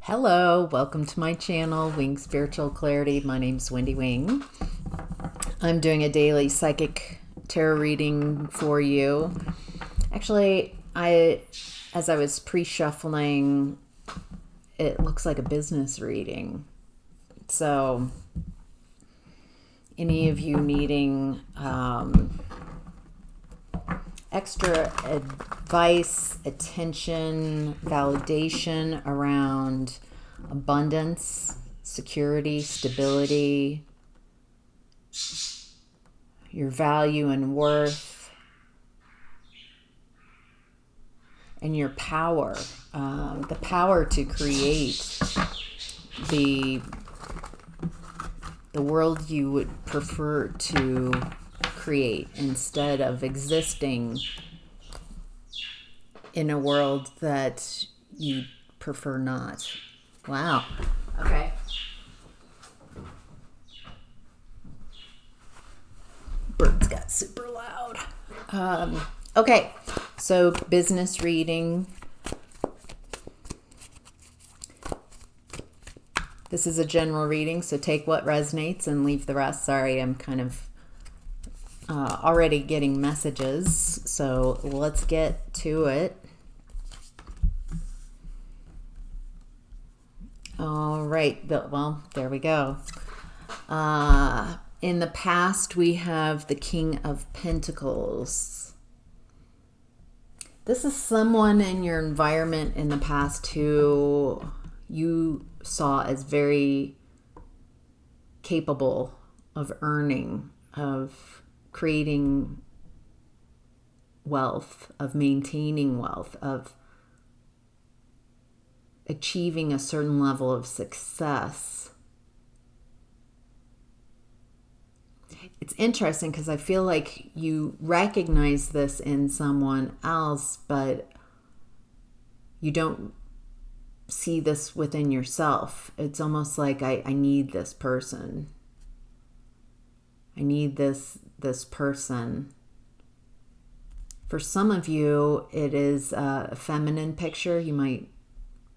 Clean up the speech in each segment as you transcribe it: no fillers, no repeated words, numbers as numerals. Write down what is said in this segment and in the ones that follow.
Hello, welcome to my channel, Wing Spiritual Clarity. My name's Wendy Wing. I'm doing a daily psychic tarot reading for you. Actually, as I was pre-shuffling, it looks like a business reading. So, any of you needing extra advice, attention, validation around abundance, security, stability, your value and worth, and your power, the power to create the world you would prefer to create instead of existing in a world that you prefer not. Wow. Okay. Birds got super loud. Okay. So business reading. This is a general reading, so take what resonates and leave the rest. Sorry, I'm kind of already getting messages, so let's get to it. All right, well, there we go. In the past, we have the King of Pentacles. This is someone in your environment in the past who you saw as very capable of earning, of creating wealth, of maintaining wealth, of achieving a certain level of success. It's interesting because I feel like you recognize this in someone else, but you don't see this within yourself. It's almost like I need this person. I need this person. For some of you, it is a feminine picture. You might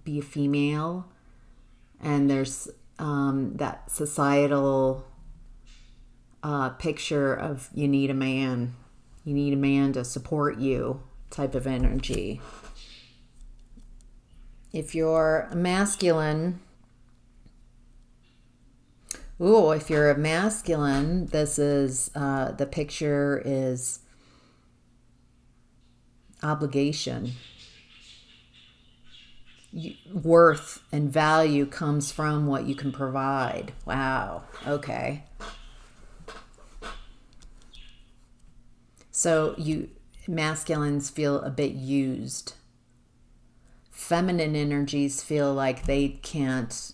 be a female, and there's that societal picture of you need a man. You need a man to support you type of energy. If you're a masculine, if you're a masculine, this is, the picture is obligation. Worth and value comes from what you can provide. Wow. Okay. So masculines feel a bit used. Feminine energies feel like they can't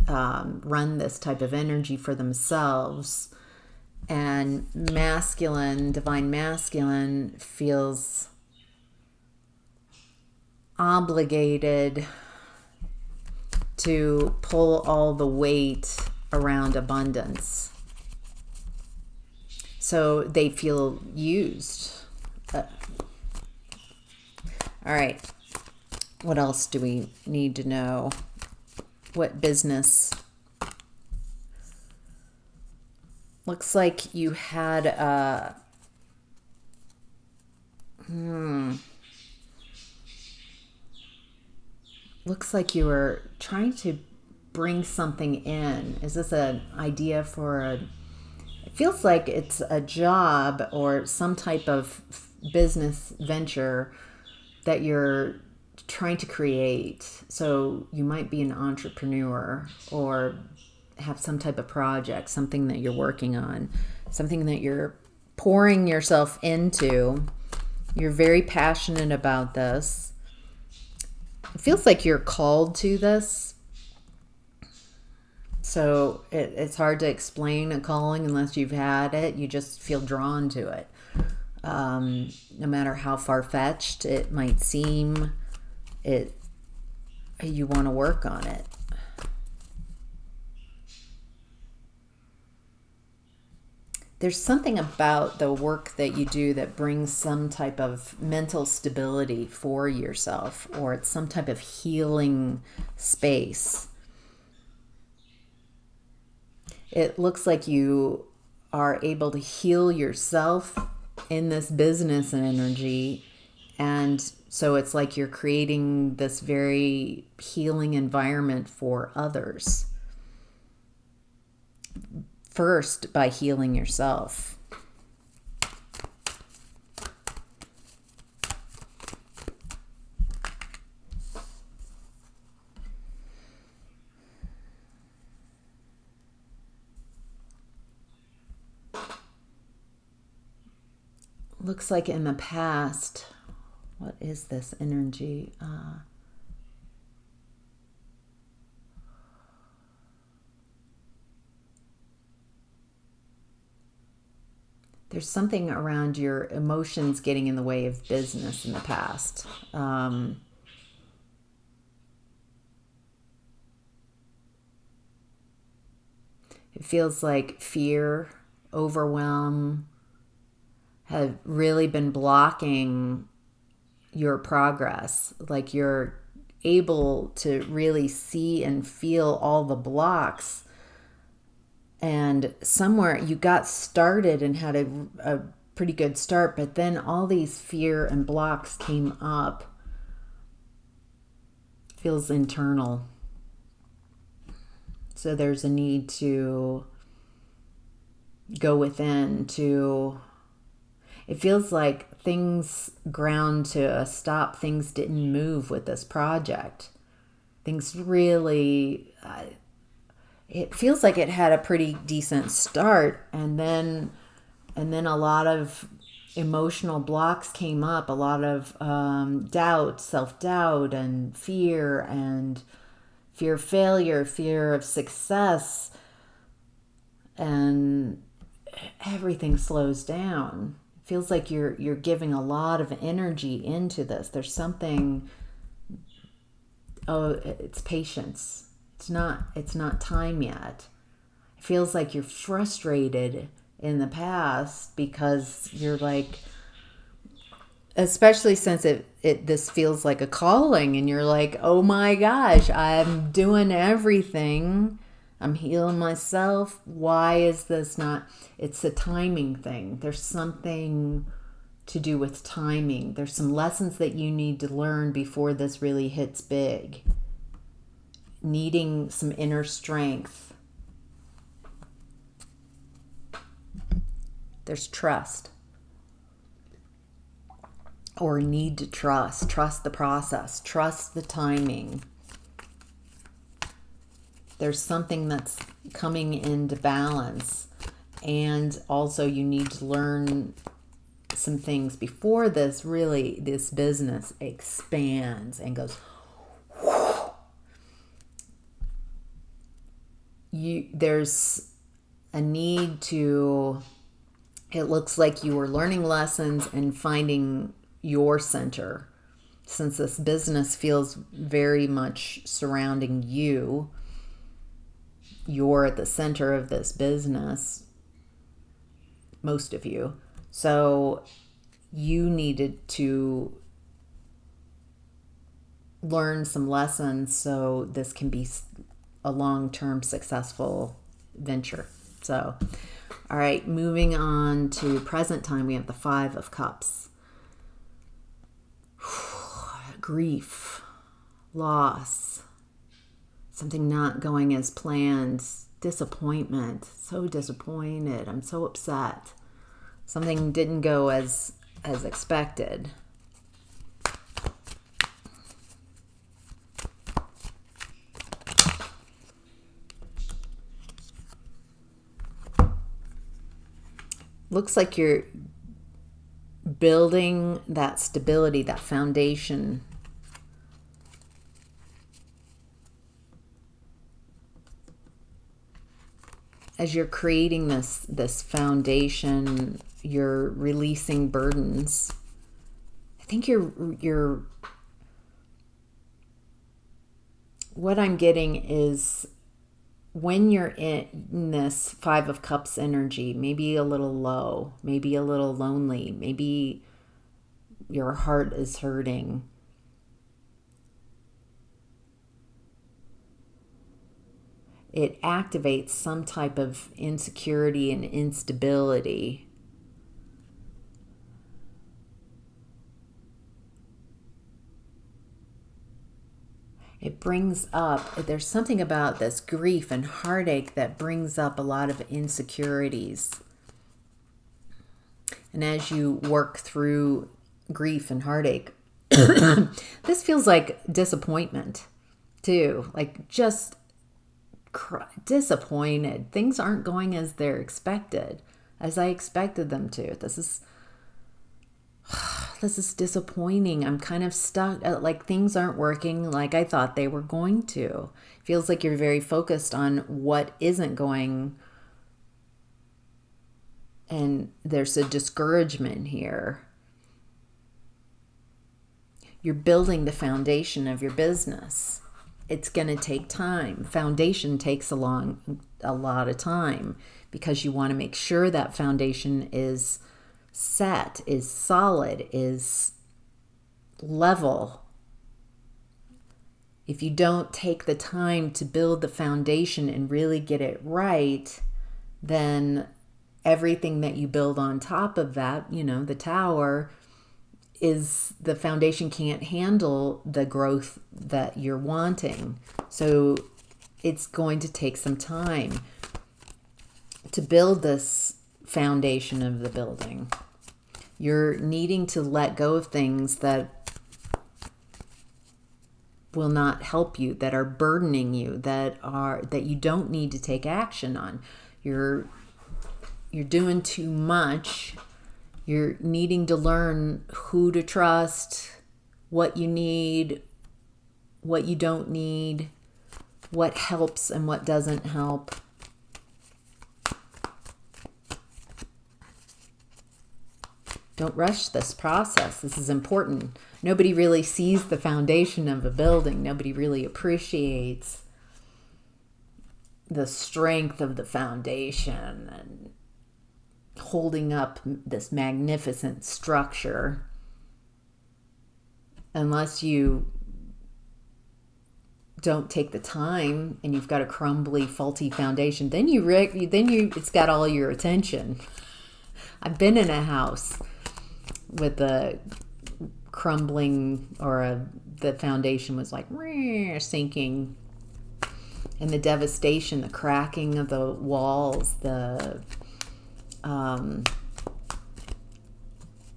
run this type of energy for themselves, and divine masculine feels obligated to pull all the weight around abundance. So they feel used. All right. What else do we need to know? What business? Looks like you had looks like you were trying to bring something in. Is this an idea for it feels like it's a job or some type of business venture that you're trying to create. So you might be an entrepreneur or have some type of project, something that you're working on, something that you're pouring yourself into. You're very passionate about this. It feels like you're called to this. So it's hard to explain a calling unless you've had it. You just feel drawn to it. No matter how far-fetched it might seem, you want to work on it. there's something about the work that you do that brings some type of mental stability for yourself, or it's some type of healing space. It looks like you are able to heal yourself in this business energy. And so it's like you're creating this very healing environment for others. First, by healing yourself. Looks like in the past, what is this energy? There's something around your emotions getting in the way of business in the past. It feels like fear, overwhelm have really been blocking your progress. Like you're able to really see and feel all the blocks. And somewhere you got started and had a pretty good start, but then all these fear and blocks came up. Feels internal. So there's a need to go within to... It feels like things ground to a stop. Things didn't move with this project. Things really... it feels like it had a pretty decent start, and then a lot of emotional blocks came up, a lot of doubt, self-doubt, and fear of failure, fear of success, and everything slows down. It feels like you're giving a lot of energy into this. There's something... it's patience. It's not time yet. It feels like you're frustrated in the past because you're like, especially since this feels like a calling, and you're like, oh my gosh, I'm doing everything. I'm healing myself. Why is this not? It's a timing thing. There's something to do with timing. There's some lessons that you need to learn before this really hits big. Needing some inner strength. There's trust. Or need to trust. Trust the process. Trust the timing. There's something that's coming into balance. And also you need to learn some things before this business expands and goes... There's a need to... It looks like you were learning lessons and finding your center. Since this business feels very much surrounding you, you're at the center of this business, most of you. So you needed to learn some lessons so this can be a long-term successful venture. So, all right, moving on to present time, we have the 5 of Cups. Grief, loss, something not going as planned, disappointment, so disappointed, I'm so upset. Something didn't go as expected. Looks like you're building that stability, that foundation. As you're creating this foundation, you're releasing burdens. I think you're what I'm getting is when you're in this Five of Cups energy, maybe a little low, maybe a little lonely, maybe your heart is hurting, it activates some type of insecurity and instability. It brings up, there's something about this grief and heartache that brings up a lot of insecurities. And as you work through grief and heartache, this feels like disappointment too, like just disappointed. Things aren't going as they're expected, as I expected them to. This is disappointing. I'm kind of stuck. Like things aren't working like I thought they were going to. Feels like you're very focused on what isn't going, and there's a discouragement here. You're building the foundation of your business. It's going to take time. Foundation takes a lot of time because you want to make sure that foundation is set, is solid, is level. If you don't take the time to build the foundation and really get it right, then everything that you build on top of that, the tower, is the foundation can't handle the growth that you're wanting. So it's going to take some time to build this foundation of the building. You're needing to let go of things that will not help you, that are burdening you, that you don't need to take action on. You're doing too much. You're needing to learn who to trust, what you need, what you don't need, what helps and what doesn't help. Don't rush this process. This is important. Nobody really sees the foundation of a building. Nobody really appreciates the strength of the foundation and holding up this magnificent structure unless you don't take the time and you've got a crumbly, faulty foundation. Then it's got all your attention. I've been in a house with a crumbling the foundation was like sinking, and the devastation, the cracking of the walls,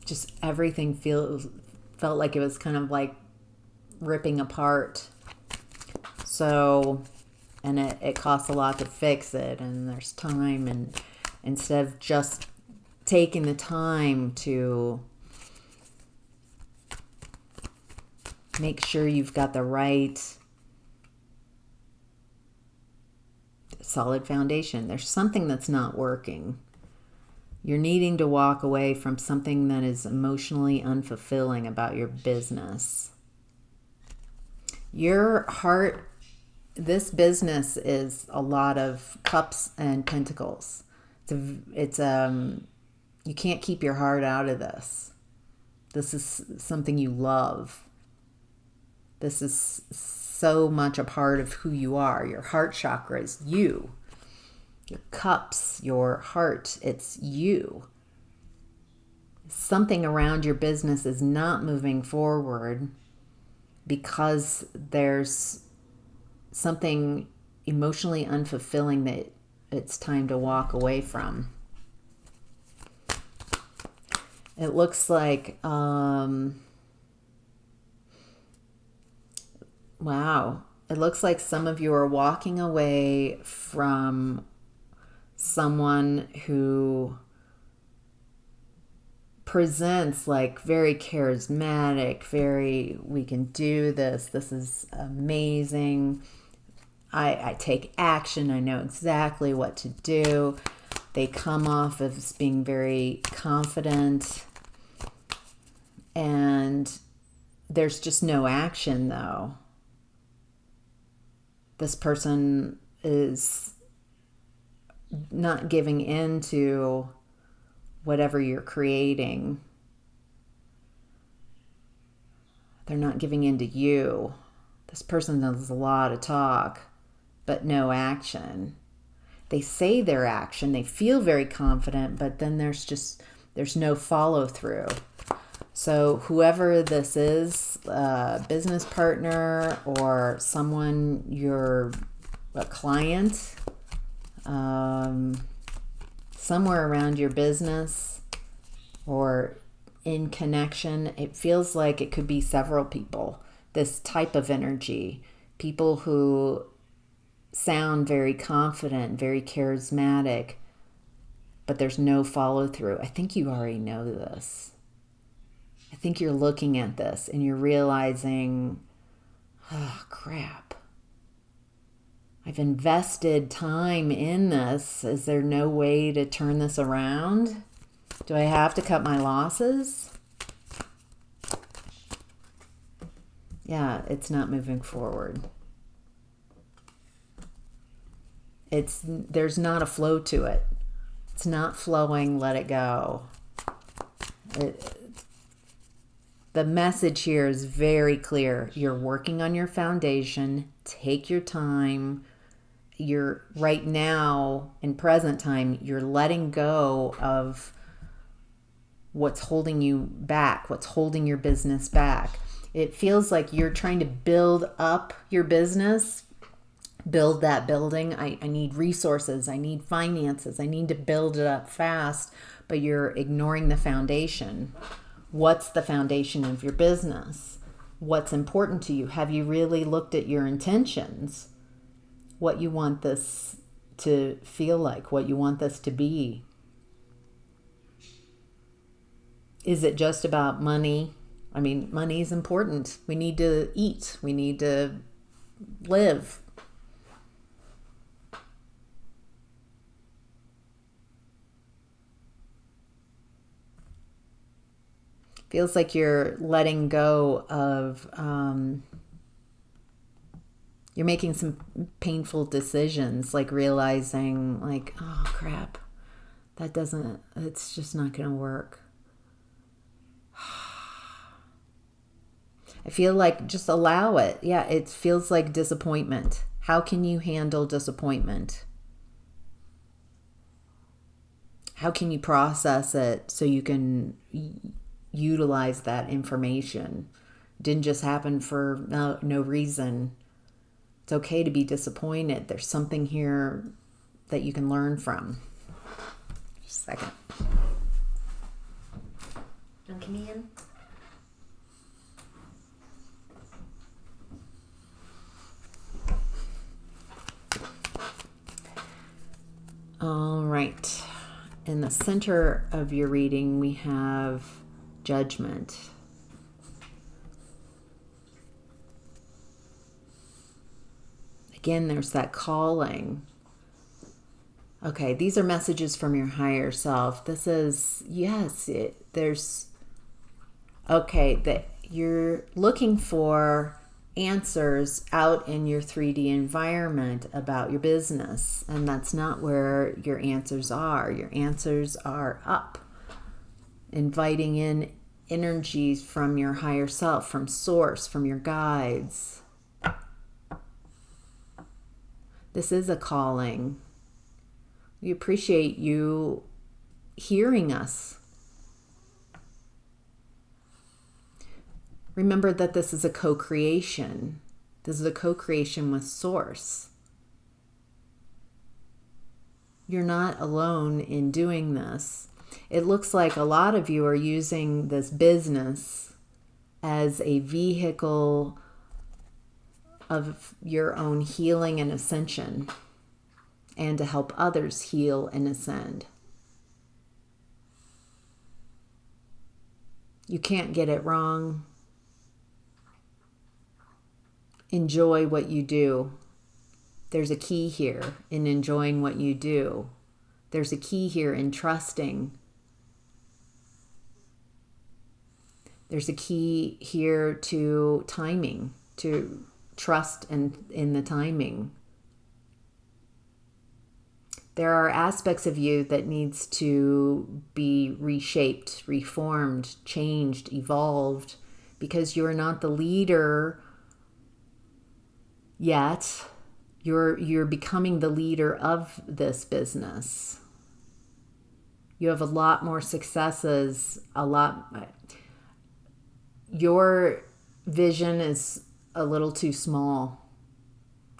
just everything felt like it was kind of like ripping apart. So, and it costs a lot to fix it, and there's time, and instead of just taking the time to make sure you've got the right solid foundation, there's something that's not working. You're needing to walk away from something that is emotionally unfulfilling about your business. Your heart, this business is a lot of cups and pentacles. It's you can't keep your heart out of this. This is something you love. This is so much a part of who you are. Your heart chakra is you. Your cups, your heart, it's you. Something around your business is not moving forward because there's something emotionally unfulfilling that it's time to walk away from. It looks like, wow. It looks like some of you are walking away from someone who presents like very charismatic, we can do this. This is amazing. I take action. I know exactly what to do. They come off as being very confident, and there's just no action though. This person is not giving in to whatever you're creating. They're not giving in to you. This person does a lot of talk, but no action. They say their action, they feel very confident, but then there's no follow through. So whoever this is, a business partner or someone, you're a client, somewhere around your business or in connection, it feels like it could be several people. This type of energy, people who sound very confident, very charismatic, but there's no follow through. I think you already know this. I think you're looking at this and you're realizing, oh, crap. I've invested time in this. Is there no way to turn this around? Do I have to cut my losses? Yeah, it's not moving forward. There's not a flow to it. It's not flowing, let it go. The message here is very clear. You're working on your foundation. Take your time. You're right now, in present time, you're letting go of what's holding you back, what's holding your business back. It feels like you're trying to build up your business, build that building. I need resources. I need finances. I need to build it up fast, but you're ignoring the foundation. What's the foundation of your business? What's important to you? Have you really looked at your intentions? What you want this to feel like, what you want this to be? Is it just about money? I mean, money is important. We need to eat. We need to live. Feels like you're letting go of, you're making some painful decisions, like realizing like, oh crap, it's just not going to work. I feel like just allow it. Yeah, it feels like disappointment. How can you handle disappointment? How can you process it so you can utilize that information? It didn't just happen for no reason. It's okay to be disappointed. There's something here that you can learn from. Just a second. Don't come in. All right. In the center of your reading, we have judgment. Again, there's that calling. Okay, these are messages from your higher self. This is, yes, that you're looking for answers out in your 3D environment about your business, and that's not where your answers are. Your answers are up, inviting in energies from your higher self, from source, from your guides. This is a calling. We appreciate you hearing us. Remember that this is a co-creation. This is a co-creation with Source. You're not alone in doing this. It looks like a lot of you are using this business as a vehicle of your own healing and ascension, and to help others heal and ascend. You can't get it wrong. Enjoy what you do. There's a key here in enjoying what you do. There's a key here in trusting. There's a key here to timing, to trust in the timing. There are aspects of you that needs to be reshaped, reformed, changed, evolved, because you're not the leader yet. You're becoming the leader of this business. You have a lot more successes, your vision is a little too small.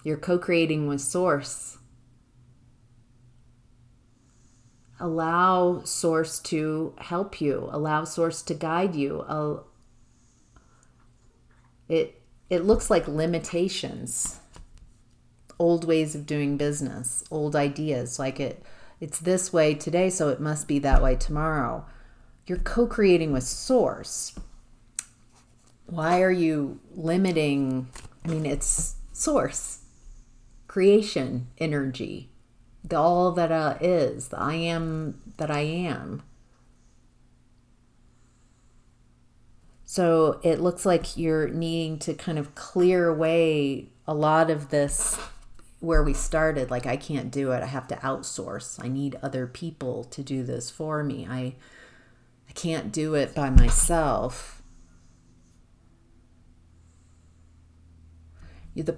You're co-creating with Source. Allow Source to help you. Allow Source to guide you. It looks like limitations, old ways of doing business, old ideas. Like it's this way today, so it must be that way tomorrow. You're co-creating with Source. Why are you limiting? I mean, it's Source, creation, energy. The all that is, the I am that I am. So it looks like you're needing to kind of clear away a lot of this where we started. Like, I can't do it. I have to outsource. I need other people to do this for me. I can't do it by myself. You've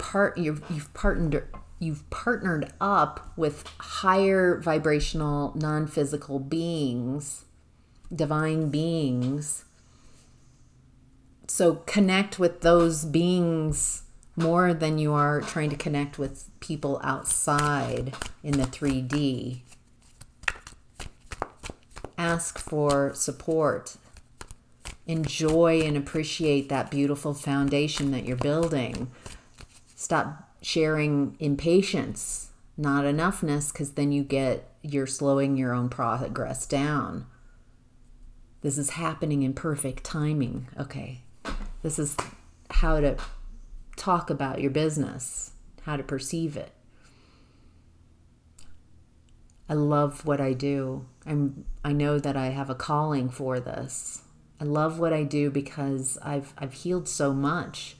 partnered up with higher vibrational, non-physical beings, divine beings. So connect with those beings more than you are trying to connect with people outside in the 3D. Ask for support. Enjoy and appreciate that beautiful foundation that you're building. Stop sharing impatience, not enoughness, because then you're slowing your own progress down. This is happening in perfect timing. Okay. This is how to talk about your business, how to perceive it. I love what I do. I know that I have a calling for this. I love what I do because I've healed so much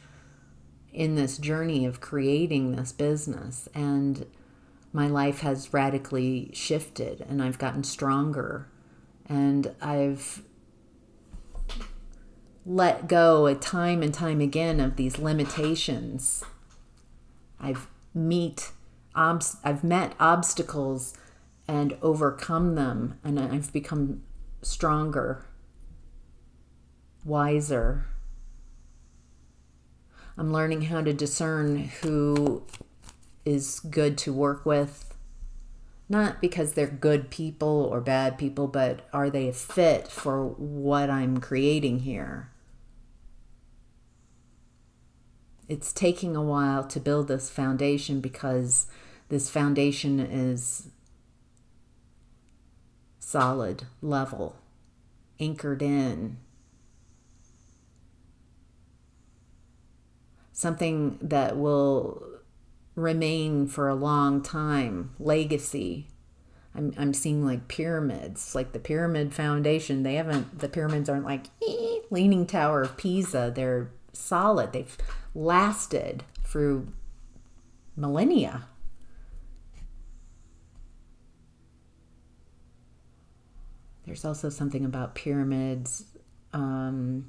in this journey of creating this business, and my life has radically shifted, and I've gotten stronger, and I've let go time and time again of these limitations. I've met obstacles and overcome them, and I've become stronger, wiser. I'm learning how to discern who is good to work with, not because they're good people or bad people, but are they a fit for what I'm creating here? It's taking a while to build this foundation because this foundation is solid, level, anchored in. Something that will remain for a long time, legacy. I'm seeing like pyramids, like the pyramid foundation. The pyramids aren't like Leaning Tower of Pisa. They're solid. They've lasted through millennia. There's also something about pyramids, the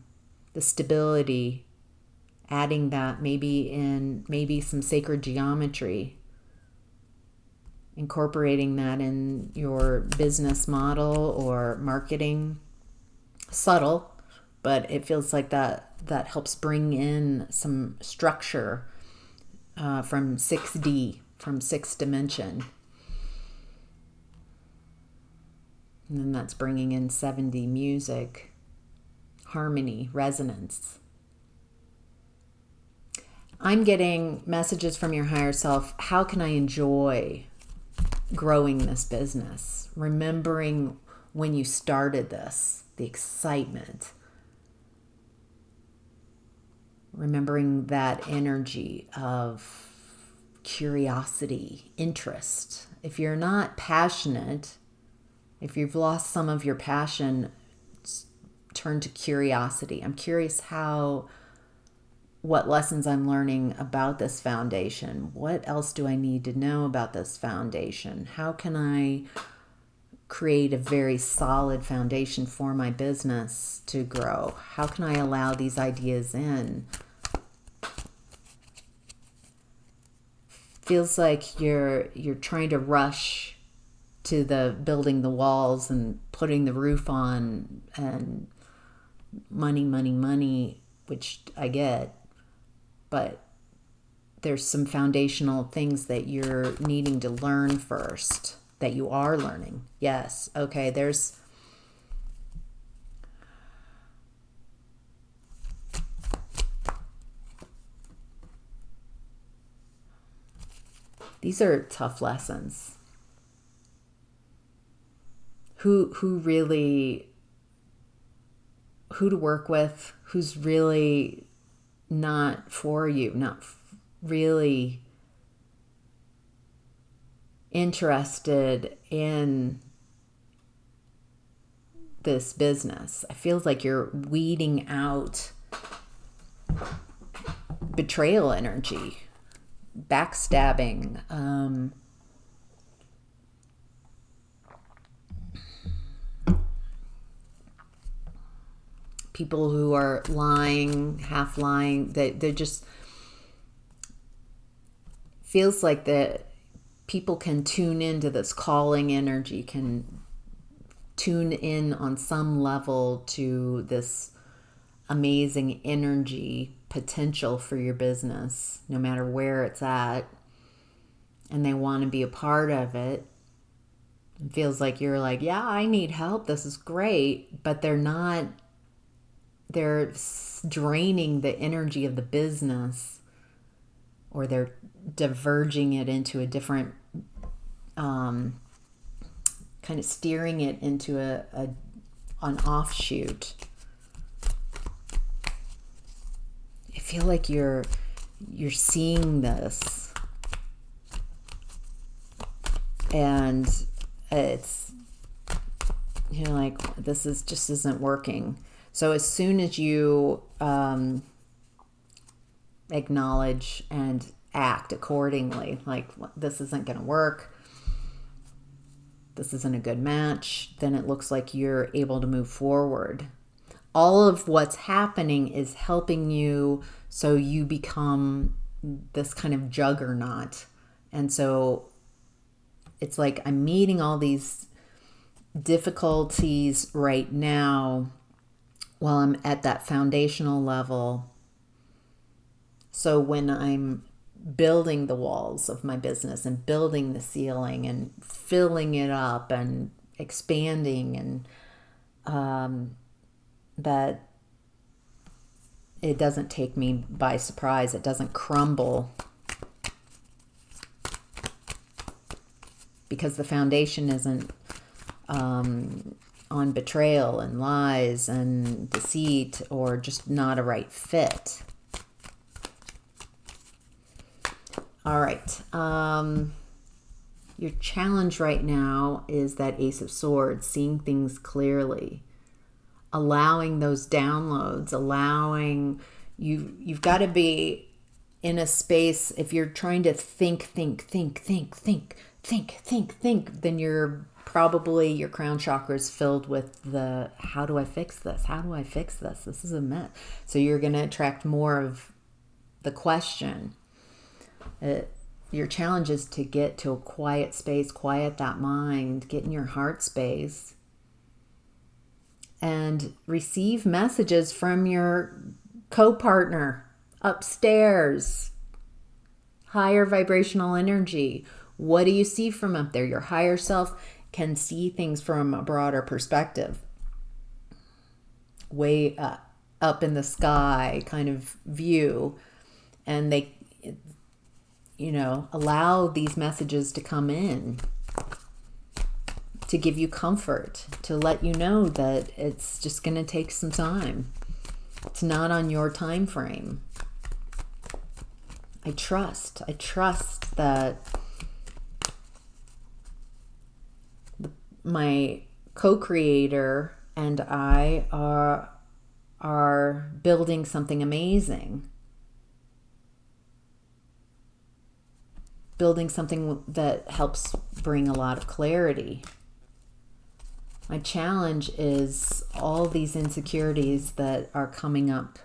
stability, adding that maybe some sacred geometry, incorporating that in your business model or marketing. Subtle, but it feels like that helps bring in some structure from 6D, from sixth dimension. And then that's bringing in 7D music, harmony, resonance. I'm getting messages from your higher self. How can I enjoy growing this business? Remembering when you started this, the excitement. Remembering that energy of curiosity, interest. If you're not passionate, if you've lost some of your passion, turn to curiosity. I'm curious how what lessons I'm learning about this foundation. What else do I need to know about this foundation? How can I create a very solid foundation for my business to grow? How can I allow these ideas in? Feels like you're trying to rush to the building the walls and putting the roof on, and money, money, money, which I get, but there's some foundational things that you're needing to learn first, that you are learning. Yes. Okay. These are tough lessons. Who to work with, who's really not for you, not really interested in this business. It feels like you're weeding out betrayal energy, backstabbing, people who are lying, half lying. They're just, feels like that people can tune into this calling energy, can tune in on some level to this amazing energy potential for your business, no matter where it's at, and they want to be a part of it. It feels like you're like, yeah, I need help, this is great, but they're not. They're draining the energy of the business, or they're diverging it into a different, kind of steering it into an offshoot. I feel like you're seeing this, and it's, you're like, this just isn't working. So as soon as you acknowledge and act accordingly, like, this isn't going to work, this isn't a good match, then it looks like you're able to move forward. All of what's happening is helping you, so you become this kind of juggernaut. And so it's like, I'm meeting all these difficulties right now while I'm at that foundational level. So when I'm building the walls of my business and building the ceiling and filling it up and expanding, and that it doesn't take me by surprise, it doesn't crumble, because the foundation isn't on betrayal and lies and deceit, or just not a right fit. All right. Your challenge right now is that Ace of Swords, seeing things clearly, allowing those downloads, allowing you've got to be in a space. If you're trying to think, then you're probably, your crown chakra is filled with the, how do I fix this? How do I fix this? This is a mess. So you're going to attract more of the question. Your challenge is to get to a quiet space, quiet that mind, get in your heart space, and receive messages from your co-partner upstairs, higher vibrational energy. What do you see from up there? Your higher self can see things from a broader perspective, way up in the sky kind of view, and they, allow these messages to come in to give you comfort, to let you know that it's just going to take some time. It's not on your time frame. I trust that my co-creator and I are building something amazing. building something that helps bring a lot of clarity. My challenge is all these insecurities that are coming up,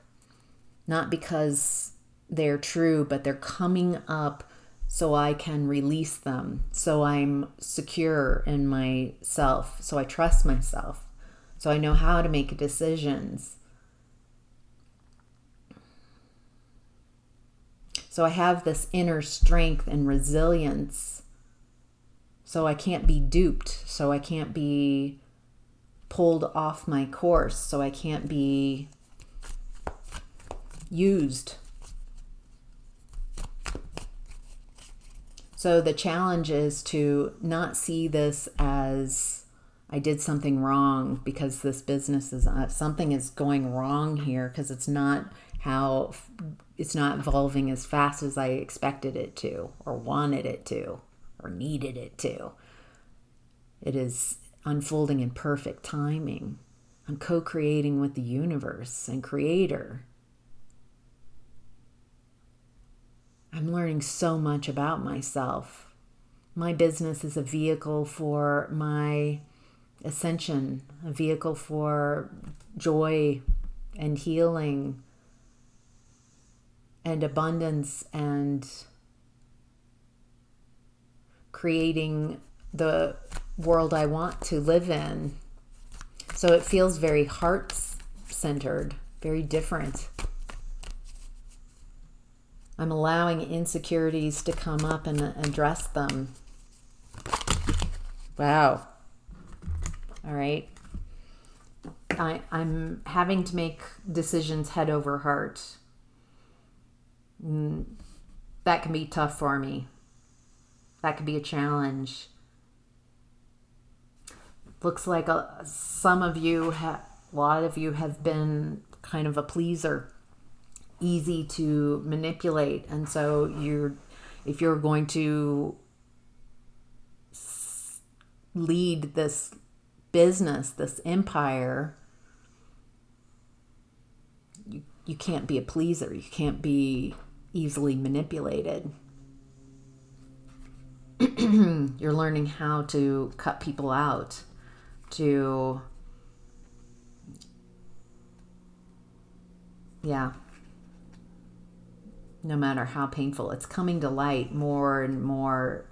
not because they're true, but they're coming up so I can release them, so I'm secure in myself, so I trust myself, so I know how to make decisions. So I have this inner strength and resilience, so I can't be duped, so I can't be pulled off my course, so I can't be used. So the challenge is to not see this as I did something wrong because this business is something is going wrong here because it's not evolving as fast as I expected it to, or wanted it to, or needed it to. It is unfolding in perfect timing. I'm co-creating with the universe and creator. I'm learning so much about myself. My business is a vehicle for my ascension, a vehicle for joy and healing and abundance and creating the world I want to live in. So it feels very heart-centered, very different. I'm allowing insecurities to come up and address them. Wow. All right. I'm having to make decisions head over heart. That can be tough for me. That could be a challenge. Looks like a lot of you have been kind of a pleaser, easy to manipulate, and so if you're going to lead this business, this empire, you can't be a pleaser. You can't be easily manipulated. You're learning how to cut people out, no matter how painful. It's coming to light more and more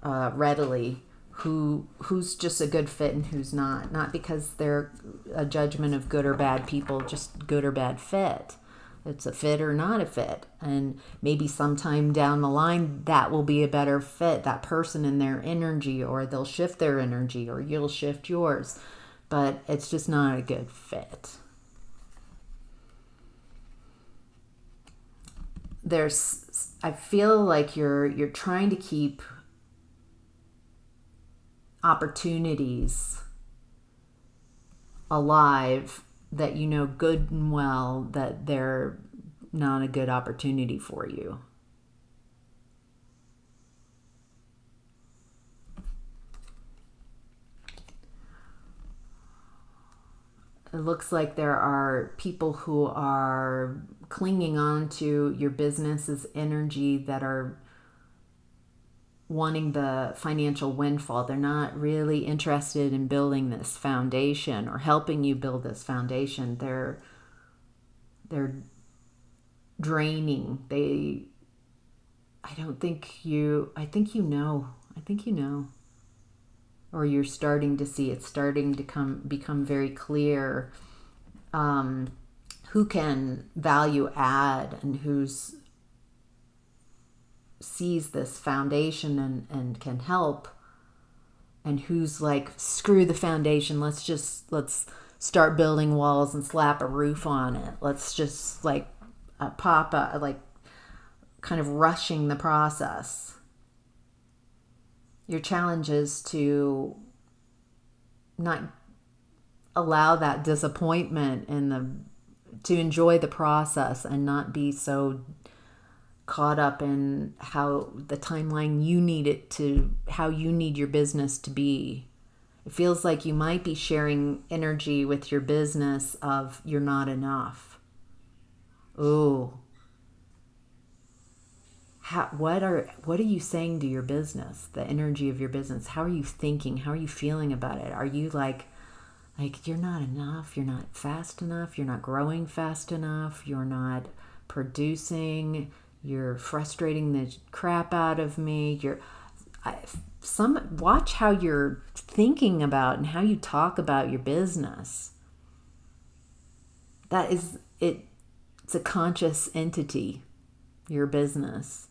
readily who's just a good fit and who's not because they're a judgment of good or bad people, just good or bad fit. It's a fit or not a fit, and maybe sometime down the line that will be a better fit, that person and their energy, or they'll shift their energy or you'll shift yours, but it's just not a good fit. I feel like you're trying to keep opportunities alive that you know good and well that they're not a good opportunity for you. It looks like there are people who are clinging on to your business's energy that are wanting the financial windfall. They're not really interested in building this foundation or helping you build this foundation. They're draining. I think you know. Or you're starting to see it's starting to become very clear who can value add and who's sees this foundation and can help, and who's like, screw the foundation, let's start building walls and slap a roof on it. Let's just like kind of rushing the process. Your challenge is to not allow that disappointment to enjoy the process and not be so caught up in how the timeline how you need your business to be. It feels like you might be sharing energy with your business of you're not enough. Ooh. what are you saying to your business? The energy of your business. How are you thinking? How are you feeling about it? Are you like you're not enough, you're not fast enough, you're not growing fast enough, you're not producing, you're frustrating the crap out of me. Watch how you're thinking about and how you talk about your business. That is it. It's a conscious entity, your business.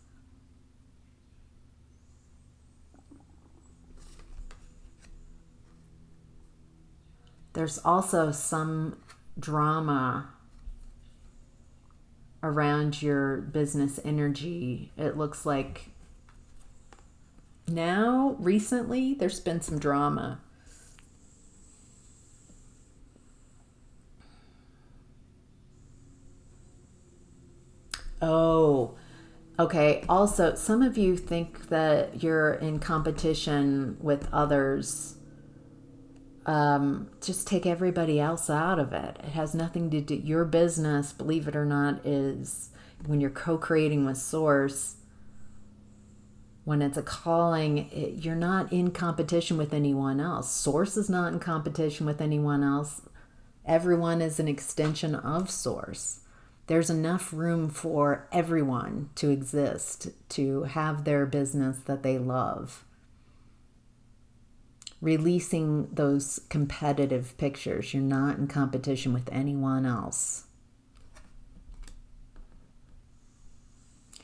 There's also some drama around your business energy. It looks like now, recently, there's been some drama. Oh, okay. Also, some of you think that you're in competition with others. Just take everybody else out of it. It has nothing to do. Your business, believe it or not, is when you're co-creating with Source. When it's a calling, you're not in competition with anyone else. Source is not in competition with anyone else. Everyone is an extension of Source. There's enough room for everyone to exist, to have their business that they love. Releasing those competitive pictures. You're not in competition with anyone else.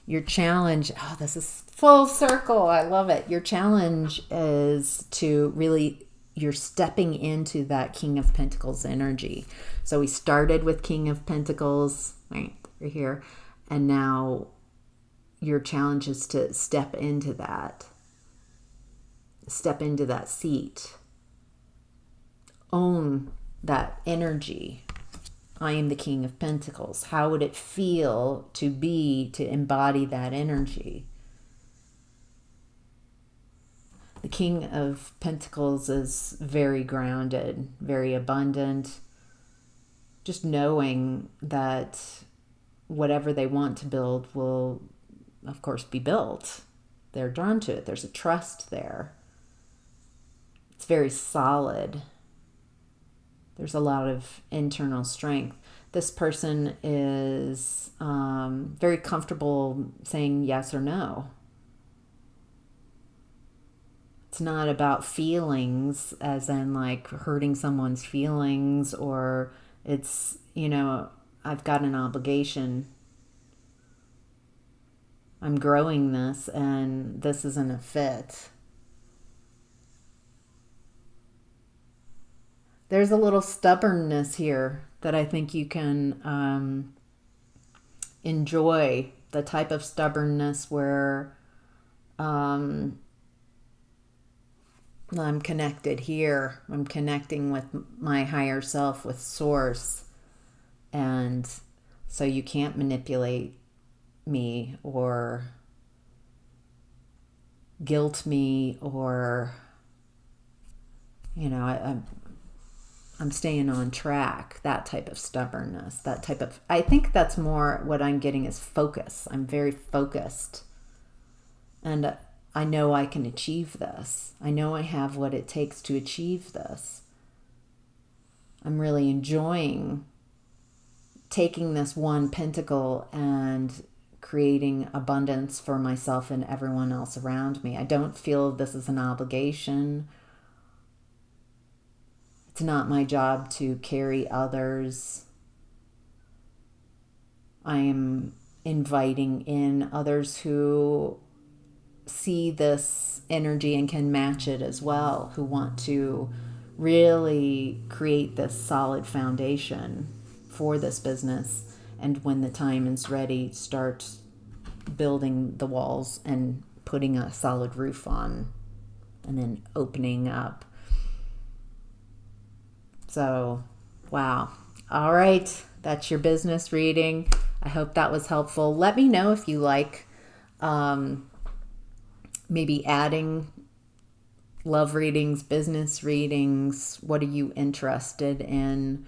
Your challenge, oh, this is full circle. I love it. Your challenge is to really, you're stepping into that King of Pentacles energy. So we started with King of Pentacles, right here. And now your challenge is to step into that. Step into that seat. Own that energy. I am the King of Pentacles. How would it feel to embody that energy? The King of Pentacles is very grounded, very abundant. Just knowing that whatever they want to build will, of course, be built. They're drawn to it. There's a trust there. It's very solid. There's a lot of internal strength. This person is very comfortable saying yes or no. It's not about feelings, as in like hurting someone's feelings, or it's, I've got an obligation. I'm growing this and this isn't a fit. There's a little stubbornness here that I think you can enjoy, the type of stubbornness where I'm connected here. I'm connecting with my higher self, with Source. And so you can't manipulate me or guilt me or, I'm staying on track, that type of stubbornness, I think that's more what I'm getting is focus. I'm very focused. And I know I can achieve this. I know I have what it takes to achieve this. I'm really enjoying taking this one pentacle and creating abundance for myself and everyone else around me. I don't feel this is an obligation. It's not my job to carry others. I am inviting in others who see this energy and can match it as well, who want to really create this solid foundation for this business. And when the time is ready, start building the walls and putting a solid roof on and then opening up. So, wow. All right. That's your business reading. I hope that was helpful. Let me know if you like maybe adding love readings, business readings. What are you interested in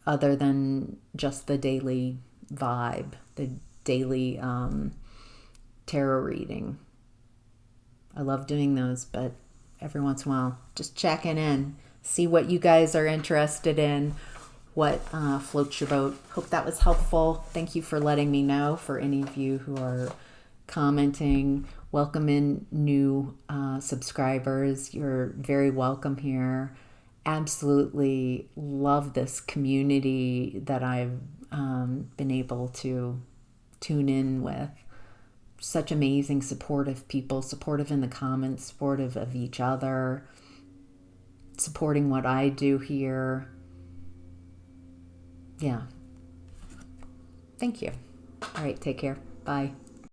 other than just the daily vibe, the daily tarot reading. I love doing those, but every once in a while, just checking in, see what you guys are interested in, what floats your boat. Hope that was helpful. Thank you for letting me know. For any of you who are commenting, welcome in new subscribers. You're very welcome here. Absolutely love this community that I've been able to tune in with. Such amazing, supportive people, supportive in the comments, supportive of each other, supporting what I do here. Yeah. Thank you. All right, take care. Bye.